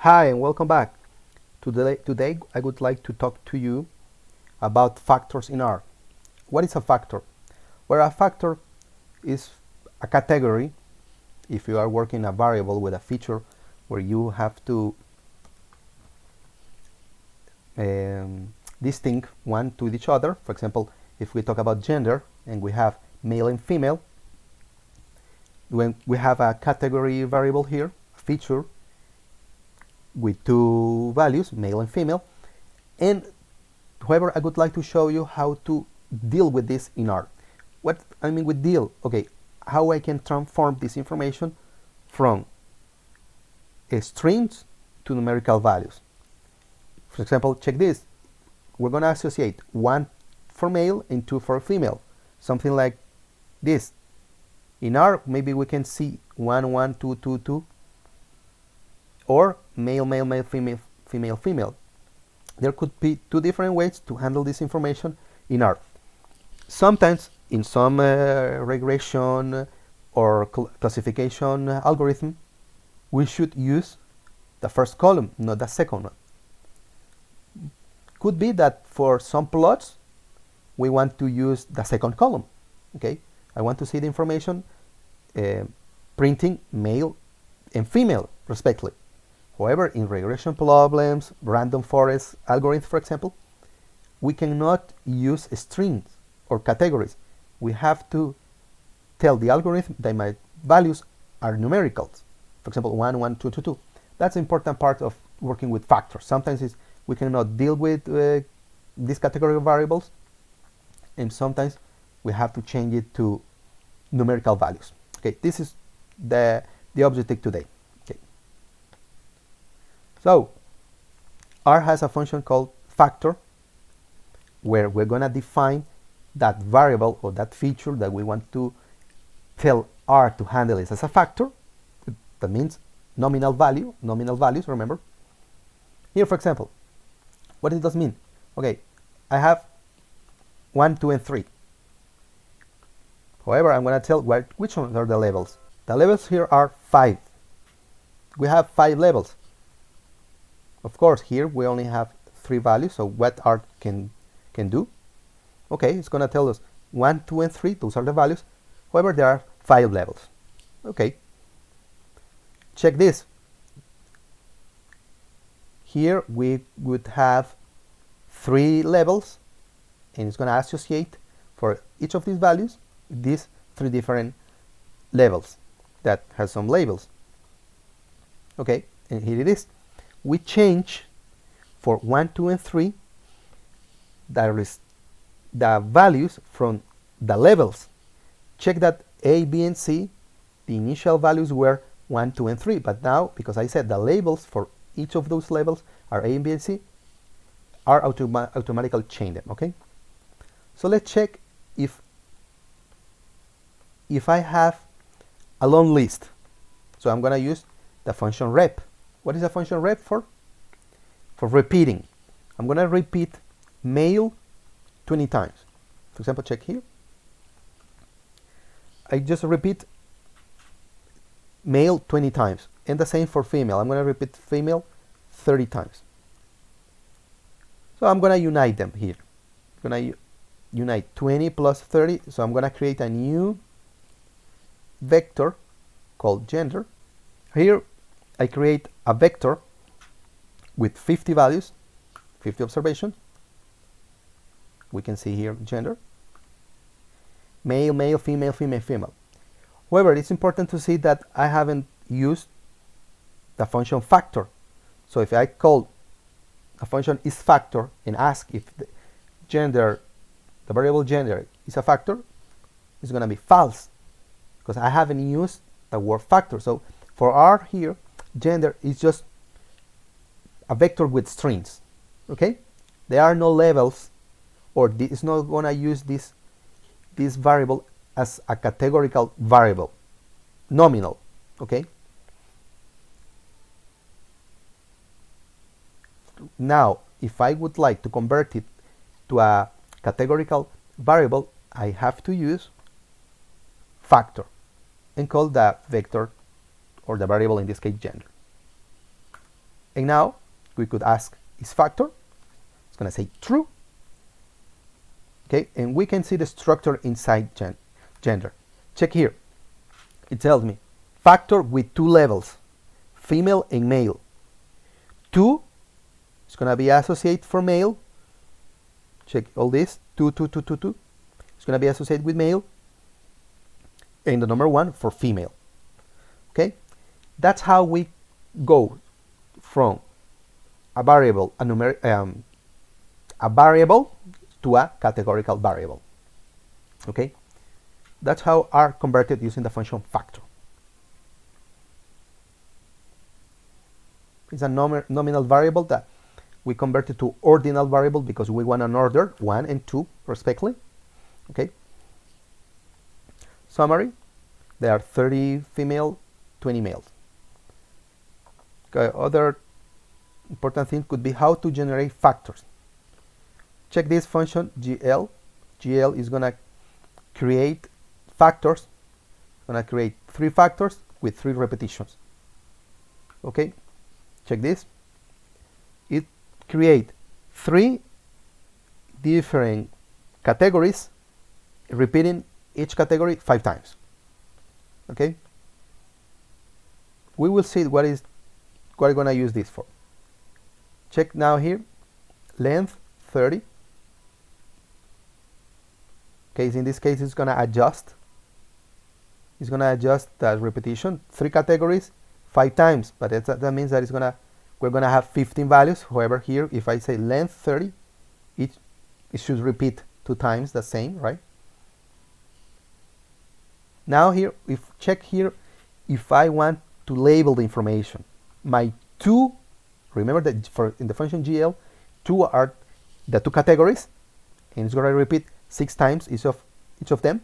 Hi and welcome back. Today I would like to talk to you about factors in R. What is a factor? Well, a factor is a category if you are working a variable with a feature where you have to distinct one to each other. For example, if we talk about gender and we have male and female, when we have a category variable here, a feature with two values, male and female, and however, I would like to show you how to deal with this in R. What I mean with deal, okay, how I can transform this information from strings to numerical values. For example, check this. We're going to associate 1 for male and 2 for female. Something like this. In R, maybe we can see 1, 1, 2, 2, 2. Or male, male, male, female, female, female. There could be two different ways to handle this information in R. Sometimes, in some regression or classification algorithm, we should use the first column, not the second one. Could be that for some plots, we want to use the second column. Okay, I want to see the information printing male and female, respectively. However, in regression problems, random forest algorithms, for example, we cannot use strings or categories. We have to tell the algorithm that my values are numericals. For example, 1, 1, 2, 2, 2. That's an important part of working with factors. Sometimes we cannot deal with these category variables, and sometimes we have to change it to numerical values. Okay, this is the objective today. Okay. So, R has a function called factor, where we're going to define that variable or that feature that we want to tell R to handle it as a factor. That means nominal values, remember. Here, for example, what does this mean? Okay, I have 1, 2, and 3. However, I'm going to tell which ones are the levels. The levels here are 5. We have 5 levels. Of course, here we only have 3 values, so what R can do? Okay, it's going to tell us 1, 2, and 3, those are the values. However, there are 5 levels. Okay. Check this. Here we would have 3 levels, and it's going to associate for each of these values these 3 different levels that has some labels. Okay, and here it is. We change for 1, 2, and 3 the values from the levels. Check that A, B, and C, the initial values were 1, 2, and 3, but now, because I said the labels for each of those levels are A, B, and C, are automatically change them. Okay, so let's check if I have a long list. So I'm going to use the function rep. What is the function rep for? For repeating. I'm going to repeat male 20 times. For example, check here. I just repeat male 20 times. And the same for female. I'm going to repeat female 30 times. So I'm going to unite them here. I'm going to unite 20 plus 30. So I'm going to create a new vector called gender. Here I create a vector with 50 values, 50 observations. We can see here gender. Male, male, female, female, female. However, it's important to see that I haven't used the function factor. So if I call a function isFactor and ask if the variable gender is a factor, it's going to be false because I haven't used the word factor. So for R here, gender is just a vector with strings. Okay, there are no levels, or it's not going to use this variable as a categorical variable, nominal. Okay. Now, if I would like to convert it to a categorical variable, I have to use factor and call the vector or the variable, in this case, gender. And now we could ask, is factor? It's going to say true. Okay, and we can see the structure inside gender. Check here. It tells me factor with 2 levels, female and male. 2 is going to be associated for male. Check all this. 2, 2, 2, 2, 2. It's going to be associated with male. And the number 1 for female. Okay? That's how we go from a variable, a variable to a categorical variable. Okay? That's how are converted using the function factor. It's a nominal variable that we converted to ordinal variable because we want an order 1 and 2 respectively. Okay. Summary: there are 30 female, 20 males. Okay. Other important thing could be how to generate factors. Check this function GL. GL is gonna create factors. Gonna create 3 factors with 3 repetitions. Okay. Check this. It create 3 different categories, repeating each category 5 times. Okay. We will see what we're gonna use this for. Check now here. Length 30. Okay, so in this case it's gonna adjust. It's gonna adjust the repetition 3 categories 5 times, but that means that we're gonna have 15 values. However, here if I say length 30, it should repeat 2 times the same, right? Now here, check here, if I want to label the information, my 2, remember that in the function GL, 2 are the 2 categories, and it's gonna repeat 6 times each of them,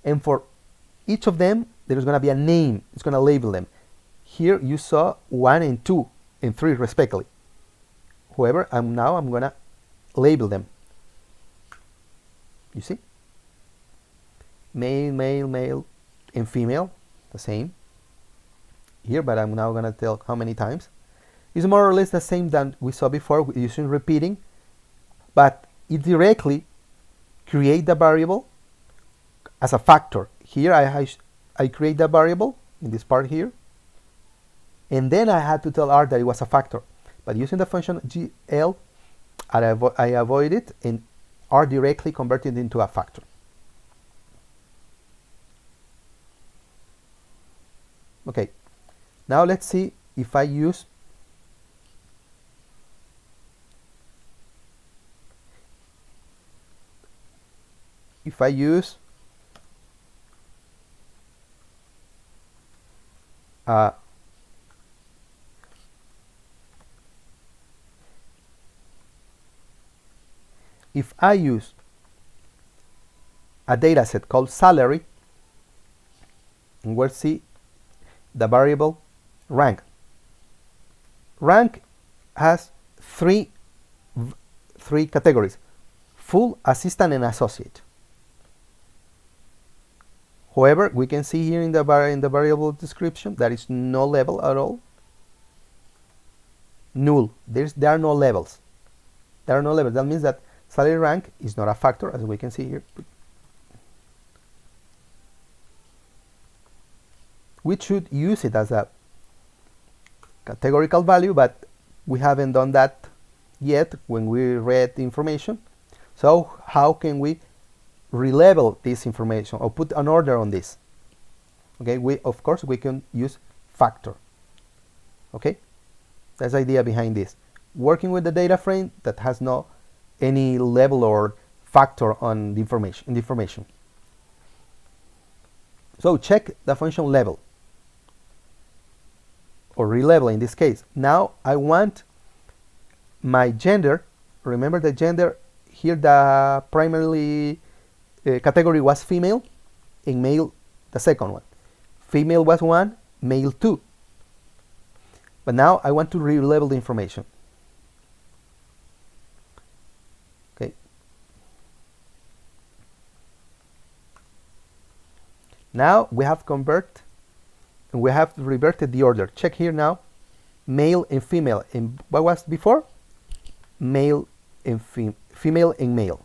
and for each of them there's gonna be a name. It's gonna label them. Here you saw 1 and 2 and 3 respectively. However, I'm gonna label them. You see? Male, male, male, and female, the same. Here, but I'm now gonna tell how many times. It's more or less the same than we saw before using repeating, but it directly create the variable as a factor. Here I create the variable in this part here, and then I had to tell R that it was a factor. But using the function GL, I avoid it, and R directly converted into a factor. Okay, now let's see if I use a data set called salary, and we'll see the variable rank. Rank has three categories: full, assistant, and associate. However, we can see here in the variable description there is no level at all. Null. There are no levels. There are no levels. That means that salary rank is not a factor, as we can see here. We should use it as a categorical value, but we haven't done that yet when we read the information. So how can we relevel this information or put an order on this? Okay, of course we can use factor. Okay, that's the idea behind this. Working with the data frame that has no any level or factor on the information. So check the function level, or relevel in this case. Now I want my gender. Remember the gender here, the primarily category was female, and male the second one. Female was 1, male 2. But now I want to relevel the information. Okay. Now we have reverted the order. Check here now. male and female. And what was before? Male and female and male.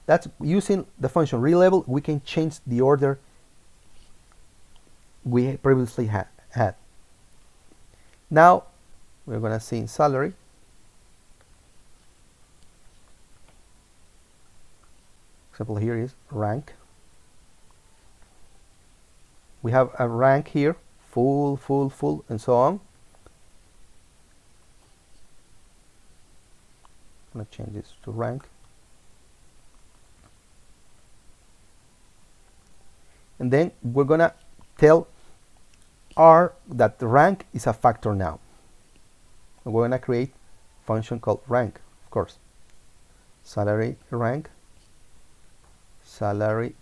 That's using the function relevel. We can change the order we previously had. Now we're gonna see in salary. Example here is rank. We have a rank here, full, full, full, and so on. I'm gonna change this to rank. And then we're gonna tell R that the rank is a factor now. And we're gonna create a function called rank, of course. Salary rank, salary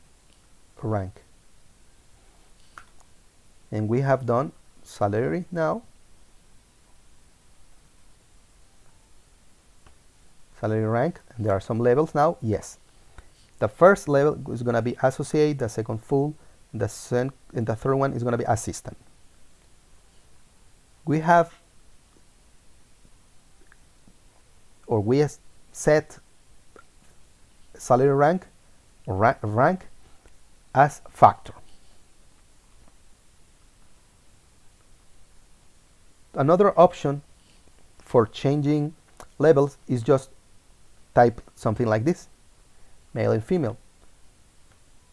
rank. And we have done salary now. Salary rank, and there are some levels now, yes. The first level is going to be associate, the second full, and the third one is going to be assistant. We have, or we set salary rank, or rank as factor. Another option for changing levels is just type something like this, male and female.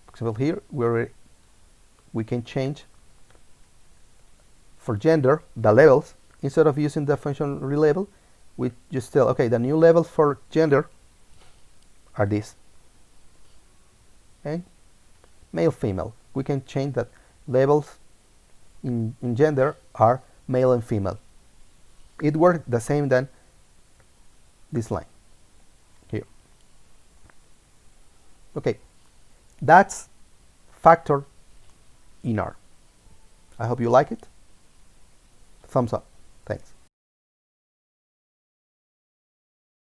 For example, here we can change for gender the levels. Instead of using the function relevel, we just tell, okay, the new levels for gender are these. Okay, male, female. We can change that levels in gender are male and female. It works the same than this line here. Okay, that's factor in R. I hope you like it. Thumbs up. Thanks.